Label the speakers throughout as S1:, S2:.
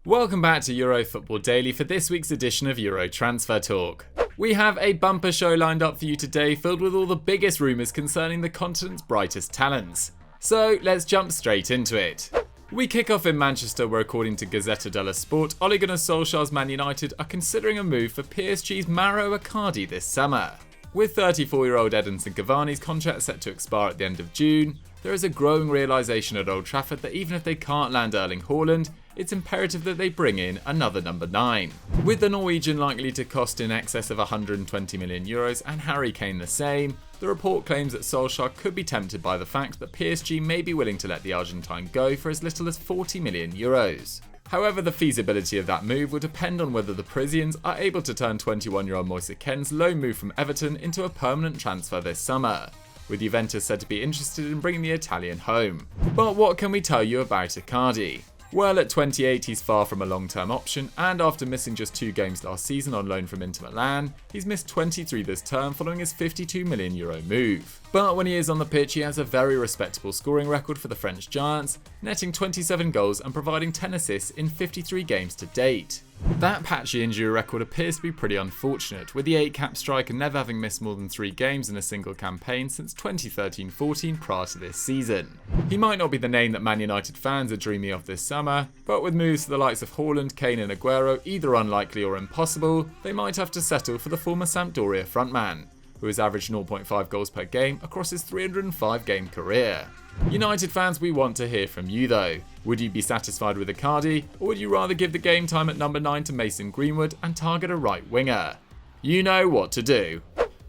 S1: Welcome back to Euro Football Daily for this week's edition of Euro Transfer Talk. We have a bumper show lined up for you today filled with all the biggest rumours concerning the continent's brightest talents. So let's jump straight into it. We kick off in Manchester where, according to Gazzetta dello Sport, Ole Gunnar Solskjaer's Man United are considering a move for PSG's Mauro Icardi this summer. With 34-year-old Edinson Cavani's contract set to expire at the end of June, there is a growing realisation at Old Trafford that even if they can't land Erling Haaland, it's imperative that they bring in another number 9. With the Norwegian likely to cost in excess of €120 million and Harry Kane the same, the report claims that Solskjaer could be tempted by the fact that PSG may be willing to let the Argentine go for as little as €40 million. However, the feasibility of that move will depend on whether the Parisians are able to turn 21-year-old Moise Kean's loan move from Everton into a permanent transfer this summer, with Juventus said to be interested in bringing the Italian home. But what can we tell you about Icardi? Well, at 28, he's far from a long-term option, and after missing just 2 games last season on loan from Inter Milan, he's missed 23 this term following his €52 million move. But when he is on the pitch, he has a very respectable scoring record for the French Giants, netting 27 goals and providing 10 assists in 53 games to date. That patchy injury record appears to be pretty unfortunate, with the 8-cap striker never having missed more than 3 games in a single campaign since 2013-14 prior to this season. He might not be the name that Man United fans are dreaming of this summer, but with moves to the likes of Haaland, Kane and Aguero either unlikely or impossible, they might have to settle for the former Sampdoria frontman, who has averaged 0.5 goals per game across his 305-game career. United fans, we want to hear from you though. Would you be satisfied with Icardi, or would you rather give the game time at number 9 to Mason Greenwood and target a right winger? You know what to do.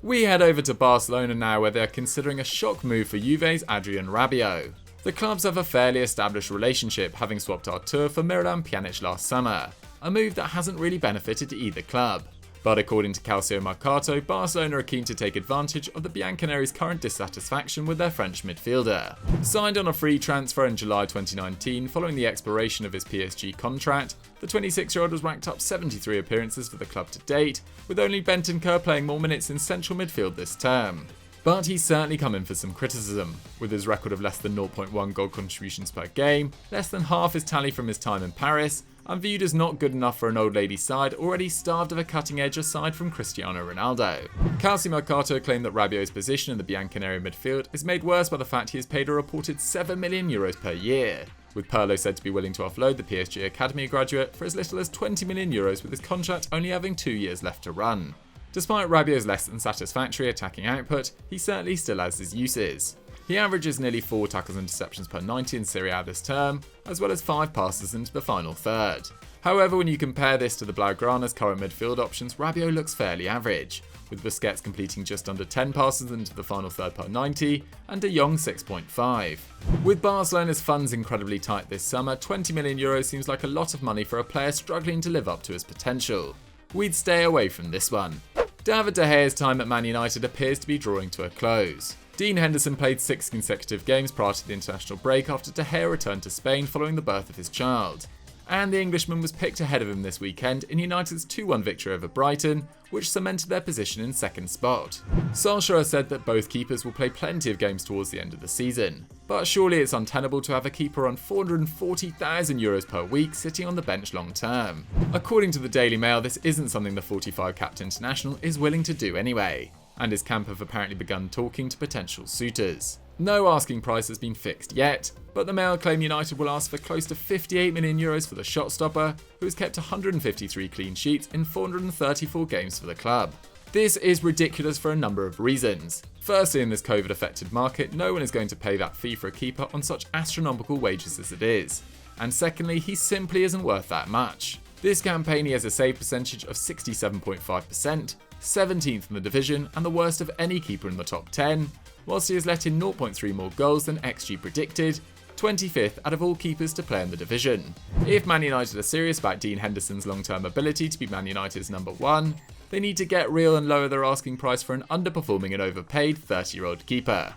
S1: We head over to Barcelona now, where they are considering a shock move for Juve's Adrien Rabiot. The clubs have a fairly established relationship, having swapped Artur for Miralem Pjanic last summer, a move that hasn't really benefited either club. But according to Calcio Mercato, Barcelona are keen to take advantage of the Bianconeri's current dissatisfaction with their French midfielder. Signed on a free transfer in July 2019 following the expiration of his PSG contract, the 26-year-old has racked up 73 appearances for the club to date, with only Bentancur playing more minutes in central midfield this term. But he's certainly come in for some criticism, with his record of less than 0.1 goal contributions per game, less than half his tally from his time in Paris, and viewed as not good enough for an old lady side already starved of a cutting edge aside from Cristiano Ronaldo. Calcio Mercato claimed that Rabiot's position in the Bianconeri midfield is made worse by the fact he is paid a reported €7 million per year, with Pirlo said to be willing to offload the PSG academy graduate for as little as €20 million with his contract only having 2 years left to run. Despite Rabiot's less than satisfactory attacking output, he certainly still has his uses. He averages nearly 4 tackles and interceptions per 90 in Serie A this term, as well as 5 passes into the final third. However, when you compare this to the Blaugrana's current midfield options, Rabiot looks fairly average, with Busquets completing just under 10 passes into the final third per 90, and De Jong 6.5. With Barcelona's funds incredibly tight this summer, €20 million seems like a lot of money for a player struggling to live up to his potential. We'd stay away from this one. David De Gea's time at Man United appears to be drawing to a close. Dean Henderson played 6 consecutive games prior to the international break after De Gea returned to Spain following the birth of his child. And the Englishman was picked ahead of him this weekend in United's 2-1 victory over Brighton, which cemented their position in second spot. Solskjaer said that both keepers will play plenty of games towards the end of the season, but surely it's untenable to have a keeper on €440,000 per week sitting on the bench long term. According to the Daily Mail, this isn't something the 45-capped international is willing to do anyway, and his camp have apparently begun talking to potential suitors. No asking price has been fixed yet, but the Mail claim United will ask for close to €58 million for the shot stopper, who has kept 153 clean sheets in 434 games for the club. This is ridiculous for a number of reasons. Firstly, in this COVID-affected market, no one is going to pay that fee for a keeper on such astronomical wages as it is. And secondly, he simply isn't worth that much. This campaign he has a save percentage of 67.5%, 17th in the division and the worst of any keeper in the top 10, whilst he has let in 0.3 more goals than XG predicted, 25th out of all keepers to play in the division. If Man United are serious about Dean Henderson's long-term ability to be Man United's number 1, they need to get real and lower their asking price for an underperforming and overpaid 30-year-old keeper.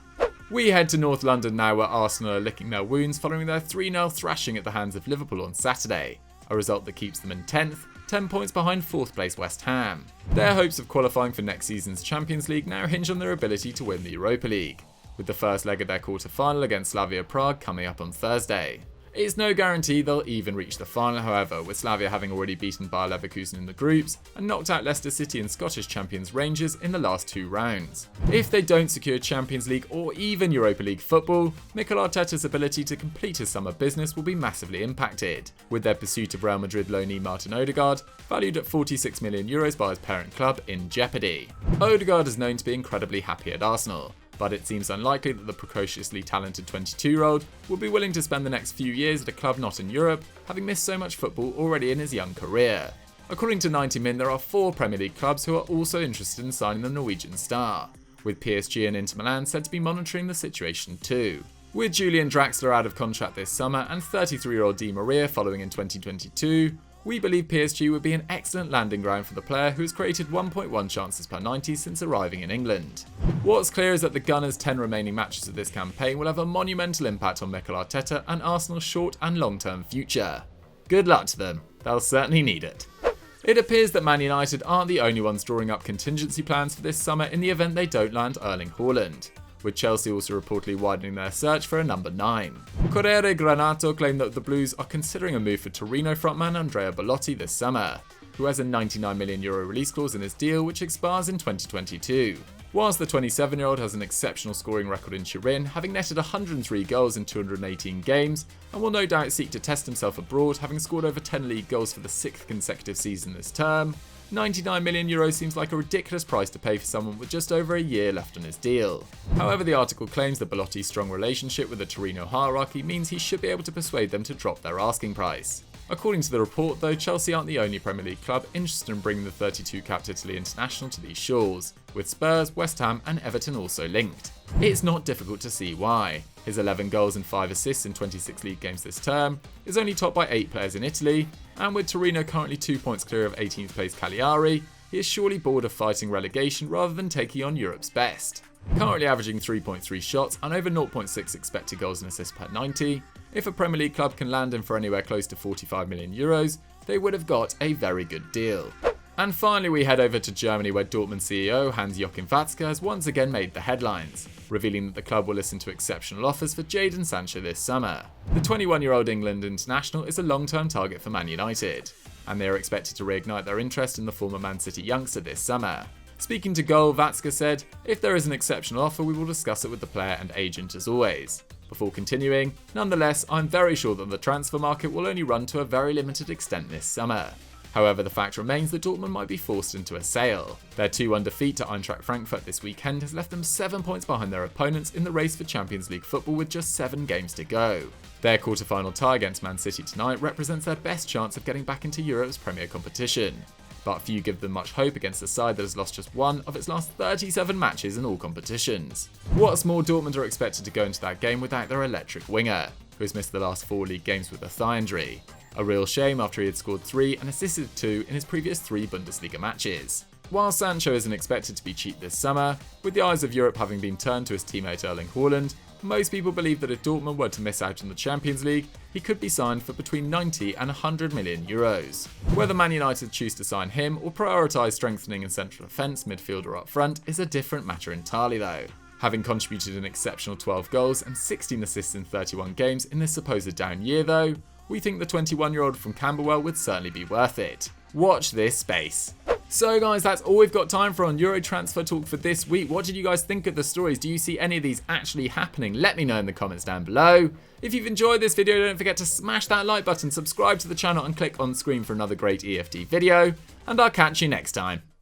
S1: We head to North London now, where Arsenal are licking their wounds following their 3-0 thrashing at the hands of Liverpool on Saturday, a result that keeps them in 10th, 10 points behind 4th place West Ham. Their hopes of qualifying for next season's Champions League now hinge on their ability to win the Europa League, with the first leg of their quarter-final against Slavia Prague coming up on Thursday. It's no guarantee they'll even reach the final, however, with Slavia having already beaten Bayer Leverkusen in the groups and knocked out Leicester City and Scottish champions Rangers in the last 2 rounds. If they don't secure Champions League or even Europa League football, Mikel Arteta's ability to complete his summer business will be massively impacted, with their pursuit of Real Madrid loanee Martin Ødegaard, valued at €46 million by his parent club, in jeopardy. Ødegaard is known to be incredibly happy at Arsenal, but it seems unlikely that the precociously talented 22-year-old will be willing to spend the next few years at a club not in Europe, having missed so much football already in his young career. According to 90 Min, there are 4 Premier League clubs who are also interested in signing the Norwegian star, with PSG and Inter Milan said to be monitoring the situation too. With Julian Draxler out of contract this summer and 33-year-old Di Maria following in 2022, we believe PSG would be an excellent landing ground for the player who has created 1.1 chances per 90 since arriving in England. What's clear is that the Gunners' 10 remaining matches of this campaign will have a monumental impact on Mikel Arteta and Arsenal's short and long-term future. Good luck to them, they'll certainly need it. It appears that Man United aren't the only ones drawing up contingency plans for this summer in the event they don't land Erling Haaland, with Chelsea also reportedly widening their search for a number 9. Corriere Granato claimed that the Blues are considering a move for Torino frontman Andrea Belotti this summer, who has a €99 million release clause in his deal which expires in 2022. Whilst the 27-year-old has an exceptional scoring record in Turin, having netted 103 goals in 218 games, and will no doubt seek to test himself abroad, having scored over 10 league goals for the 6th consecutive season this term, €99 million seems like a ridiculous price to pay for someone with just over a year left on his deal. However, the article claims that Belotti's strong relationship with the Torino hierarchy means he should be able to persuade them to drop their asking price. According to the report, though, Chelsea aren't the only Premier League club interested in bringing the 32-capped Italy international to these shores, with Spurs, West Ham and Everton also linked. It's not difficult to see why. His 11 goals and 5 assists in 26 league games this term is only topped by 8 players in Italy, and with Torino currently 2 points clear of 18th place Cagliari, he is surely bored of fighting relegation rather than taking on Europe's best. Currently averaging 3.3 shots and over 0.6 expected goals and assists per 90, if a Premier League club can land him for anywhere close to €45 million, they would have got a very good deal. And finally we head over to Germany, where Dortmund CEO Hans-Joachim Watzke has once again made the headlines, revealing that the club will listen to exceptional offers for Jadon Sancho this summer. The 21-year-old England international is a long-term target for Man United, and they are expected to reignite their interest in the former Man City youngster this summer. Speaking to Goal, Watzke said, "If there is an exceptional offer, we will discuss it with the player and agent as always." Before continuing, "Nonetheless, I'm very sure that the transfer market will only run to a very limited extent this summer." However, the fact remains that Dortmund might be forced into a sale. Their 2-1 defeat to Eintracht Frankfurt this weekend has left them 7 points behind their opponents in the race for Champions League football with just 7 games to go. Their quarter-final tie against Man City tonight represents their best chance of getting back into Europe's premier competition, but few give them much hope against a side that has lost just 1 of its last 37 matches in all competitions. What's more, Dortmund are expected to go into that game without their electric winger, who has missed the last 4 league games with a thigh injury. A real shame after he had scored 3 and assisted 2 in his previous 3 Bundesliga matches. While Sancho isn't expected to be cheap this summer, with the eyes of Europe having been turned to his teammate Erling Haaland, most people believe that if Dortmund were to miss out on the Champions League, he could be signed for between 90 and €100 million. Whether Man United choose to sign him or prioritise strengthening in central defence, midfield or up front is a different matter entirely though. Having contributed an exceptional 12 goals and 16 assists in 31 games in this supposed down year though, we think the 21-year-old from Camberwell would certainly be worth it. Watch this space. So guys, that's all we've got time for on Euro Transfer Talk for this week. What did you guys think of the stories? Do you see any of these actually happening? Let me know in the comments down below. If you've enjoyed this video, don't forget to smash that like button, subscribe to the channel and click on screen for another great EFD video. And I'll catch you next time.